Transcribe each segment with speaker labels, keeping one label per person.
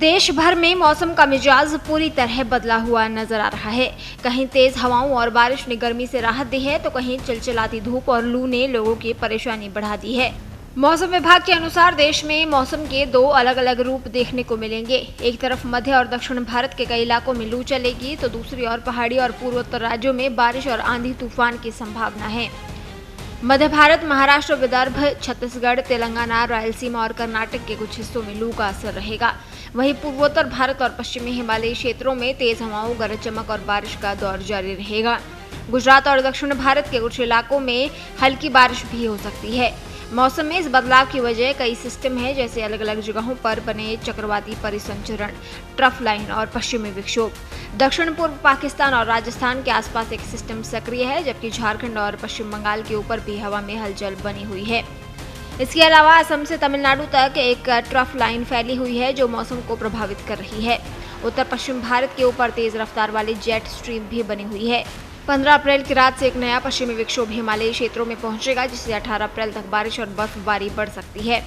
Speaker 1: देश भर में मौसम का मिजाज पूरी तरह बदला हुआ नजर आ रहा है। कहीं तेज हवाओं और बारिश ने गर्मी से राहत दी है तो कहीं चिलचिलाती धूप और लू ने लोगों की परेशानी बढ़ा दी है। मौसम विभाग के अनुसार देश में मौसम के दो अलग अलग रूप देखने को मिलेंगे। एक तरफ मध्य और दक्षिण भारत के कई इलाकों में लू चलेगी तो दूसरी ओर पहाड़ी और पूर्वोत्तर राज्यों में बारिश और आंधी तूफान की संभावना है। मध्य भारत, महाराष्ट्र, विदर्भ, छत्तीसगढ़, तेलंगाना, रायलसीमा और कर्नाटक के कुछ हिस्सों में लू का असर रहेगा। वहीं पूर्वोत्तर भारत और पश्चिमी हिमालयी क्षेत्रों में तेज हवाओं, गरज चमक और बारिश का दौर जारी रहेगा। गुजरात और दक्षिण भारत के कुछ इलाकों में हल्की बारिश भी हो सकती है। मौसम में इस बदलाव की वजह कई सिस्टम है, जैसे अलग अलग जगहों पर बने चक्रवाती परिसंचरण, ट्रफ लाइन और पश्चिमी विक्षोभ। दक्षिण पूर्व पाकिस्तान और राजस्थान के आसपास एक सिस्टम सक्रिय है, जबकि झारखंड और पश्चिम बंगाल के ऊपर भी हवा में हलचल बनी हुई है। इसके अलावा असम से तमिलनाडु तक एक ट्रफ लाइन फैली हुई है जो मौसम को प्रभावित कर रही है। उत्तर पश्चिम भारत के ऊपर तेज रफ्तार वाली जेट स्ट्रीम भी बनी हुई है। 15 अप्रैल की रात से एक नया पश्चिमी विक्षोभ हिमालयी क्षेत्रों में पहुंचेगा, जिससे 18 अप्रैल तक बारिश और बर्फबारी बढ़ सकती है।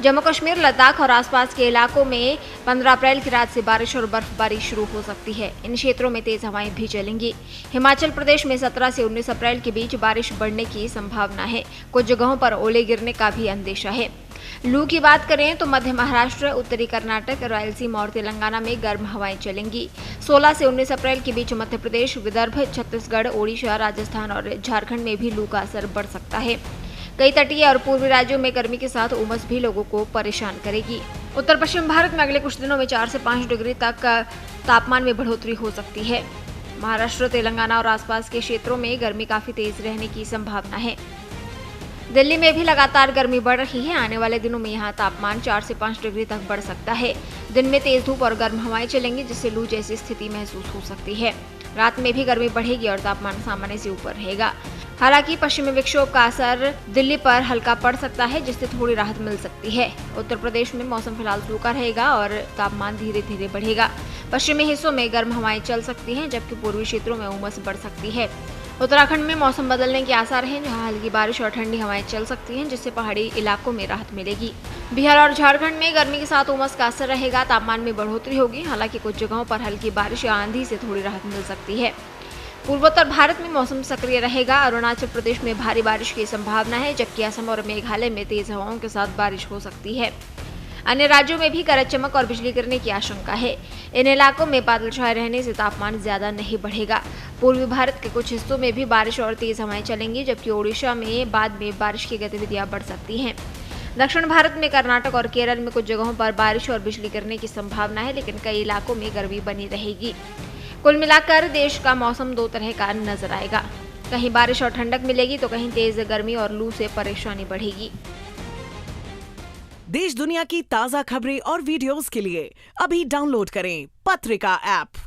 Speaker 1: जम्मू कश्मीर, लद्दाख और आसपास के इलाकों में 15 अप्रैल की रात से बारिश और बर्फबारी शुरू हो सकती है। इन क्षेत्रों में तेज हवाएं भी चलेंगी। हिमाचल प्रदेश में 17 से 19 अप्रैल के बीच बारिश बढ़ने की संभावना है। कुछ जगहों पर ओले गिरने का भी अंदेशा है। लू की बात करें तो मध्य महाराष्ट्र, उत्तरी कर्नाटक, रायलसीमा और तेलंगाना में गर्म हवाएं चलेंगी। 16 से 19 अप्रैल के बीच मध्य प्रदेश, विदर्भ, छत्तीसगढ़, ओडिशा, राजस्थान और झारखंड में भी लू का असर बढ़ सकता है। कई तटीय और पूर्वी राज्यों में गर्मी के साथ उमस भी लोगों को परेशान करेगी। उत्तर पश्चिम भारत में अगले कुछ दिनों में 4 से 5 डिग्री तक तापमान में बढ़ोतरी हो सकती है। महाराष्ट्र, तेलंगाना और आसपास के क्षेत्रों में गर्मी काफी तेज रहने की संभावना है। दिल्ली में भी लगातार गर्मी बढ़ रही है। आने वाले दिनों में यहाँ तापमान 4 से 5 डिग्री तक बढ़ सकता है। दिन में तेज धूप और गर्म हवाएं चलेंगी, जिससे लू जैसी स्थिति महसूस हो सकती है। रात में भी गर्मी बढ़ेगी और तापमान सामान्य से ऊपर रहेगा। हालांकि पश्चिमी विक्षोभ का असर दिल्ली पर हल्का पड़ सकता है, जिससे थोड़ी राहत मिल सकती है। उत्तर प्रदेश में मौसम फिलहाल सूखा रहेगा और तापमान धीरे धीरे बढ़ेगा। पश्चिमी हिस्सों में गर्म हवाएं चल सकती हैं, जबकि पूर्वी क्षेत्रों में उमस बढ़ सकती है। उत्तराखंड में मौसम बदलने के आसार हैं, जहां हल्की बारिश और ठंडी हवाएं चल सकती हैं, जिससे पहाड़ी इलाकों में राहत मिलेगी। बिहार और झारखंड में गर्मी के साथ उमस का असर रहेगा। तापमान में बढ़ोतरी होगी। हालांकि कुछ जगहों पर हल्की बारिश या आंधी से थोड़ी राहत मिल सकती है। पूर्वोत्तर भारत में मौसम सक्रिय रहेगा। अरुणाचल प्रदेश में भारी बारिश की संभावना है, जबकि असम और मेघालय में तेज हवाओं के साथ बारिश हो सकती है। अन्य राज्यों में भी गरज चमक और बिजली गिरने की आशंका है। इन इलाकों में बादल छाए रहने से तापमान ज्यादा नहीं बढ़ेगा। पूर्वी भारत के कुछ हिस्सों में भी बारिश और तेज हवाएं चलेंगी, जबकि ओडिशा में बाद में बारिश की गतिविधियां बढ़ सकती हैं। दक्षिण भारत में कर्नाटक और केरल में कुछ जगहों पर बारिश और बिजली गिरने की संभावना है, लेकिन कई इलाकों में गर्मी बनी रहेगी। कुल मिलाकर देश का मौसम दो तरह का नजर आएगा। कहीं बारिश और ठंडक मिलेगी तो कहीं तेज गर्मी और लू से परेशानी बढ़ेगी।
Speaker 2: देश दुनिया की ताजा खबरें और वीडियोस के लिए अभी डाउनलोड करें पत्रिका ऐप।